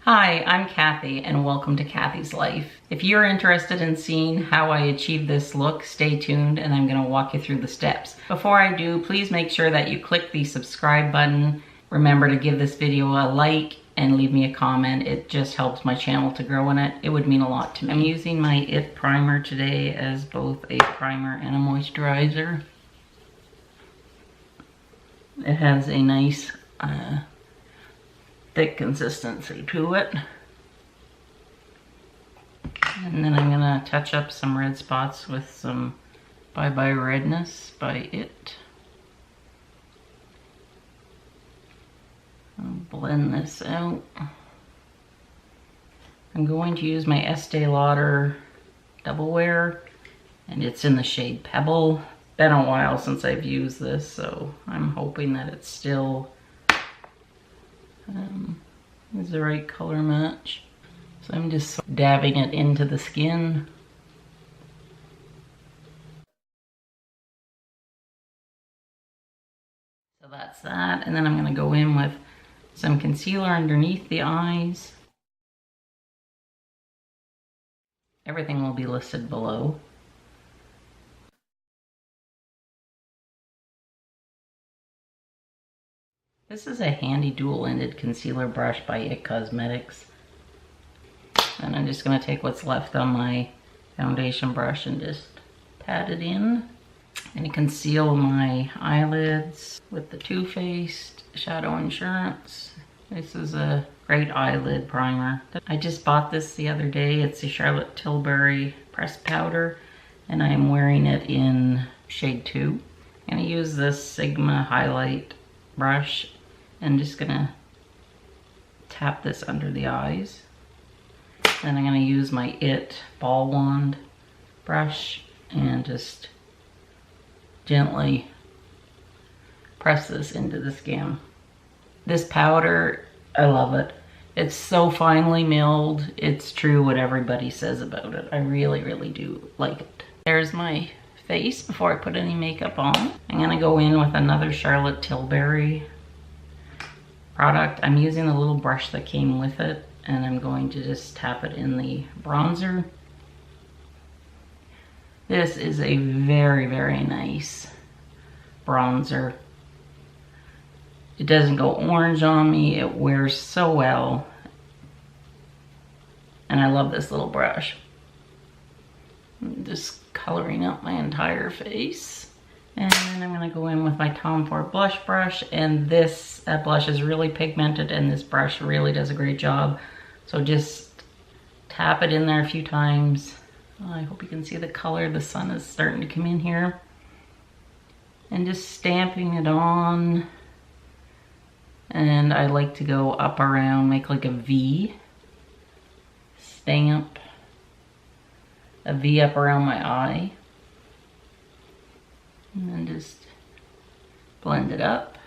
Hi, I'm Cathy and welcome to Cathy's Life. If you're interested in seeing how I achieved this look, stay tuned and I'm gonna walk you through the steps. Before I do, please make sure that you click the subscribe button. Remember to give this video a like and leave me a comment. It just helps my channel to grow in it. It would mean a lot to me. I'm using my IT primer today as both a primer and a moisturizer. It has a nice thick consistency to it. And then I'm gonna touch up some red spots with some Bye Redness by IT. I'll blend this out. I'm going to use my Estee Lauder Double Wear, and it's in the shade Pebble. Been a while since I've used this, so I'm hoping that it's still is the right color match. So I'm just dabbing it into the skin. So that's that, and then I'm going to go in with some concealer underneath the eyes. Everything will be listed below. This is a handy dual-ended concealer brush by IT Cosmetics. And I'm just going to take what's left on my foundation brush and just pat it in. And conceal my eyelids with the Too Faced Shadow Insurance. This is a great eyelid primer. I just bought this the other day. It's the Charlotte Tilbury pressed powder. And I'm wearing it in shade 2. I'm going to use this Sigma Highlite brush. I'm just gonna tap this under the eyes. Then I'm gonna use my IT ball wand brush and just gently press this into the skin. This powder, I love it. It's so finely milled. It's true what everybody says about it. I really, really do like it. There's my face before I put any makeup on. I'm gonna go in with another Charlotte Tilbury product. I'm using the little brush that came with it, and I'm going to just tap it in the bronzer. This is a very, very nice bronzer. It doesn't go orange on me. It wears so well. And I love this little brush. I'm just coloring up my entire face. And then I'm going to go in with my Tom Ford blush brush, and this blush is really pigmented and this brush really does a great job. So just tap it in there a few times. I hope you can see the color. The sun is starting to come in here. And just stamping it on. And I like to go up around, make like a V. Stamp a V up around my eye. And then just blend it up.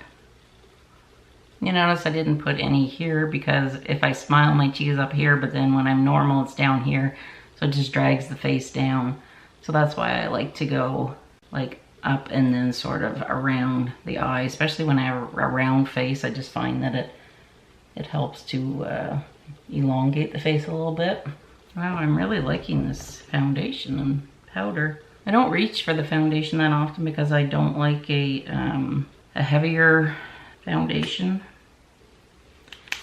You notice I didn't put any here because if I smile, my cheek is up here, but then when I'm normal, it's down here. So it just drags the face down. So that's why I like to go like up and then sort of around the eye, especially when I have a round face. I just find that it helps to elongate the face a little bit. Wow, I'm really liking this foundation and powder. I don't reach for the foundation that often because I don't like a heavier foundation.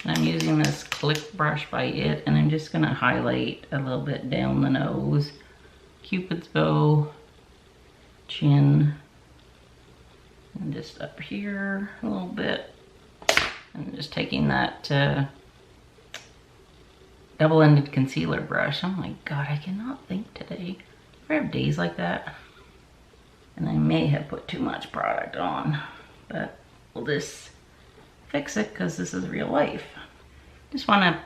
And I'm using this click brush by IT, and I'm just going to highlight a little bit down the nose, Cupid's bow, chin, and just up here a little bit. And just taking that double-ended concealer brush. Oh my god, I cannot think today. I have days like that, and I may have put too much product on, but we'll just fix it because this is real life. Just want to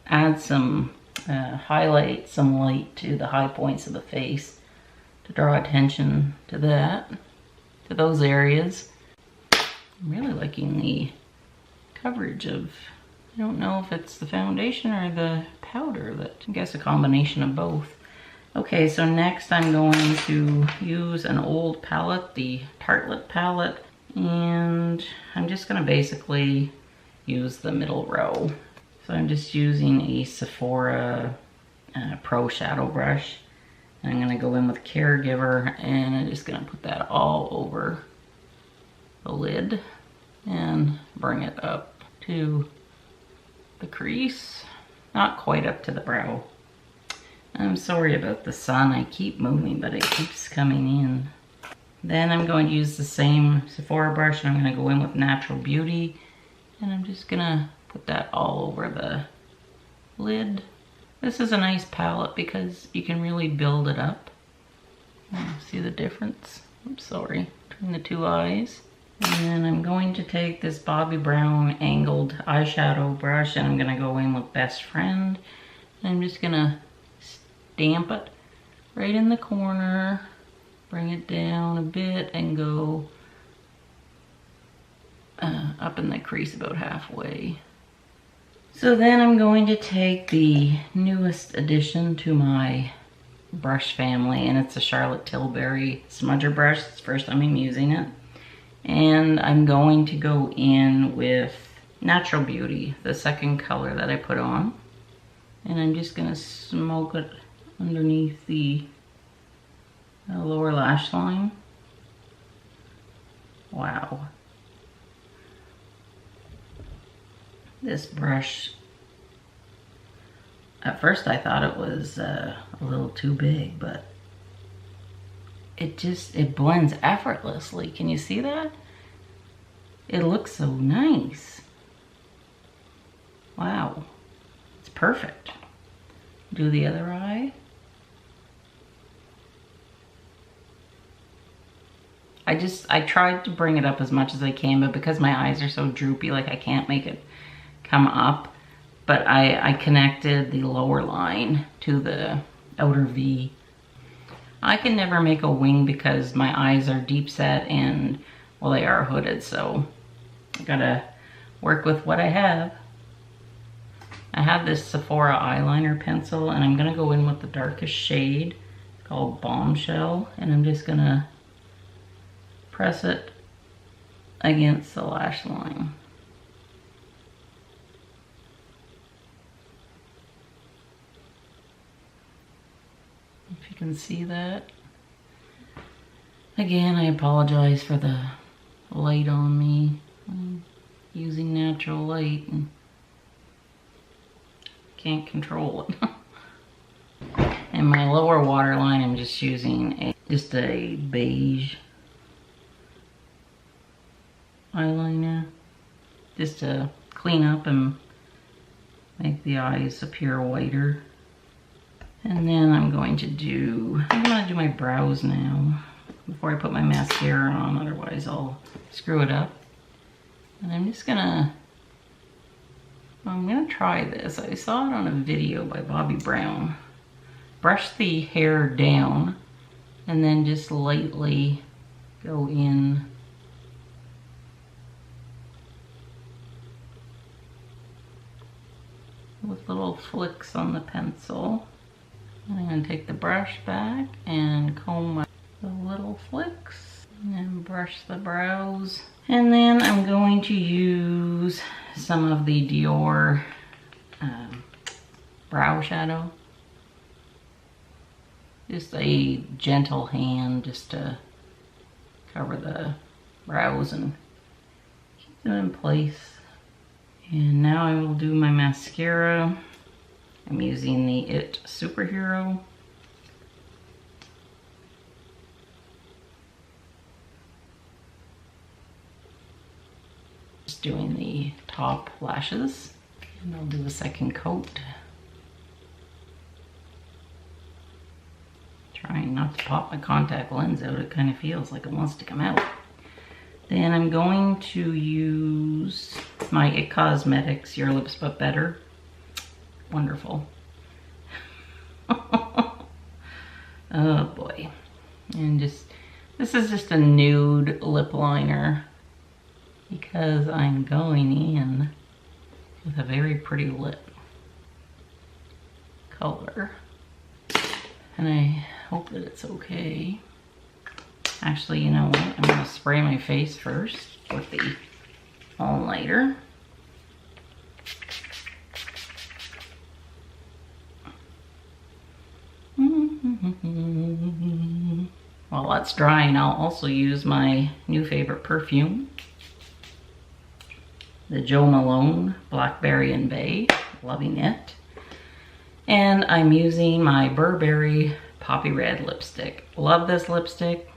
add some highlight, some light to the high points of the face to draw attention to that, to those areas. I'm really liking the coverage of, I don't know if it's the foundation or the powder, that I guess a combination of both. Okay, so next I'm going to use an old palette, the Tartelette palette, and I'm just going to basically use the middle row. So I'm just using a Sephora Pro Shadow brush. And I'm gonna go in with Caregiver and I'm just gonna put that all over the lid and bring it up to the crease. Not quite up to the brow. I'm sorry about the sun. I keep moving, but it keeps coming in. Then I'm going to use the same Sephora brush and I'm gonna go in with Natural Beauty. And I'm just gonna put that all over the lid. This is a nice palette because you can really build it up. See the difference? I'm sorry, between the two eyes. And then I'm going to take this Bobbi Brown angled eyeshadow brush and I'm gonna go in with Best Friend. And I'm just gonna stamp it right in the corner, bring it down a bit and go up in the crease about halfway. So then I'm going to take the newest addition to my brush family, and it's a Charlotte Tilbury smudger brush. It's the first time I'm using it. And I'm going to go in with Natural Beauty, the second color that I put on. And I'm just gonna smoke it underneath the lower lash line. Wow. This brush, at first I thought it was a little too big, but it blends effortlessly. Can you see that? It looks so nice. Wow, it's perfect. Do the other eye. I tried to bring it up as much as I can, but because my eyes are so droopy, like I can't make it come up. But I connected the lower line to the outer V. I can never make a wing because my eyes are deep set and, well, they are hooded, so I gotta work with what I have. I have this Sephora eyeliner pencil and I'm gonna go in with the darkest shade called Bombshell, and I'm just gonna press it against the lash line. If you can see that. Again, I apologize for the light on me. I'm using natural light and can't control it. And my lower waterline, I'm just using just a beige eyeliner, just to clean up and make the eyes appear whiter. And then I'm gonna do my brows now before I put my mascara on, otherwise I'll screw it up. And I'm gonna try this. I saw it on a video by Bobbi Brown. Brush the hair down and then just lightly go in with little flicks on the pencil. And I'm gonna take the brush back and comb the little flicks and then brush the brows. And then I'm going to use some of the Dior brow shadow. Just a gentle hand just to cover the brows and keep them in place. And now I will do my mascara. I'm using the It Superhero. Just doing the top lashes. And I'll do a second coat. Trying not to pop my contact lens out. It kind of feels like it wants to come out. Then I'm going to use my It Cosmetics Your Lips But Better. Wonderful. Oh boy. And this is just a nude lip liner because I'm going in with a very pretty lip color. And I hope that it's okay. Actually, you know what? I'm gonna spray my face first with the Highliter. While that's drying, I'll also use my new favorite perfume, the Jo Malone Blackberry and Beige. Loving it. And I'm using my Burberry Poppy Red lipstick. Love this lipstick.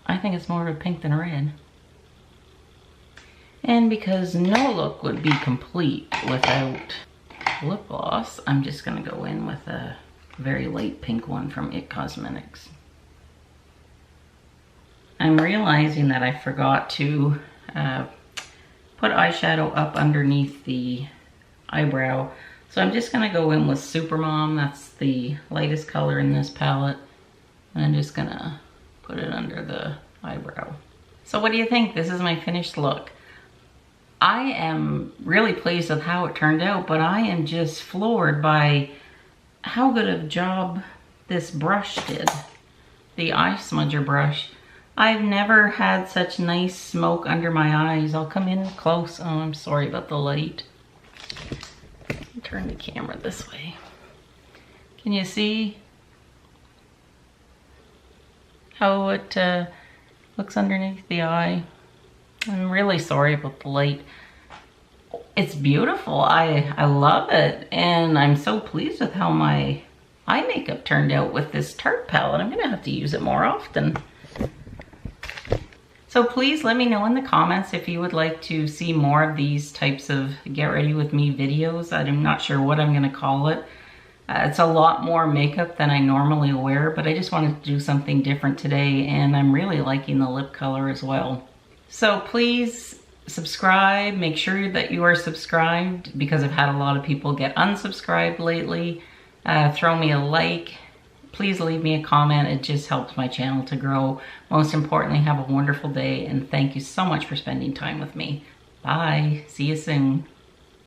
I think it's more of a pink than a red. And because no look would be complete without lip gloss, I'm just gonna go in with a very light pink one from It Cosmetics. I'm realizing that I forgot to put eyeshadow up underneath the eyebrow. So I'm just gonna go in with Supermom. That's the lightest color in this palette. And I'm just gonna put it under the eyebrow. So what do you think? This is my finished look. I am really pleased with how it turned out, but I am just floored by how good of a job this brush did. The eye smudger brush. I've never had such nice smoke under my eyes. I'll come in close. Oh, I'm sorry about the light. Turn the camera this way. Can you see how it looks underneath the eye? I'm really sorry about the light. It's beautiful. I love it. And I'm so pleased with how my eye makeup turned out with this Tarte palette. I'm gonna have to use it more often. So please let me know in the comments if you would like to see more of these types of get ready with me videos. I'm not sure what I'm gonna call it. It's a lot more makeup than I normally wear, but I just wanted to do something different today, and I'm really liking the lip color as well. So please subscribe, make sure that you are subscribed, because I've had a lot of people get unsubscribed lately. Throw me a like. Please leave me a comment. It just helps my channel to grow. Most importantly, have a wonderful day, and thank you so much for spending time with me. Bye. See you soon.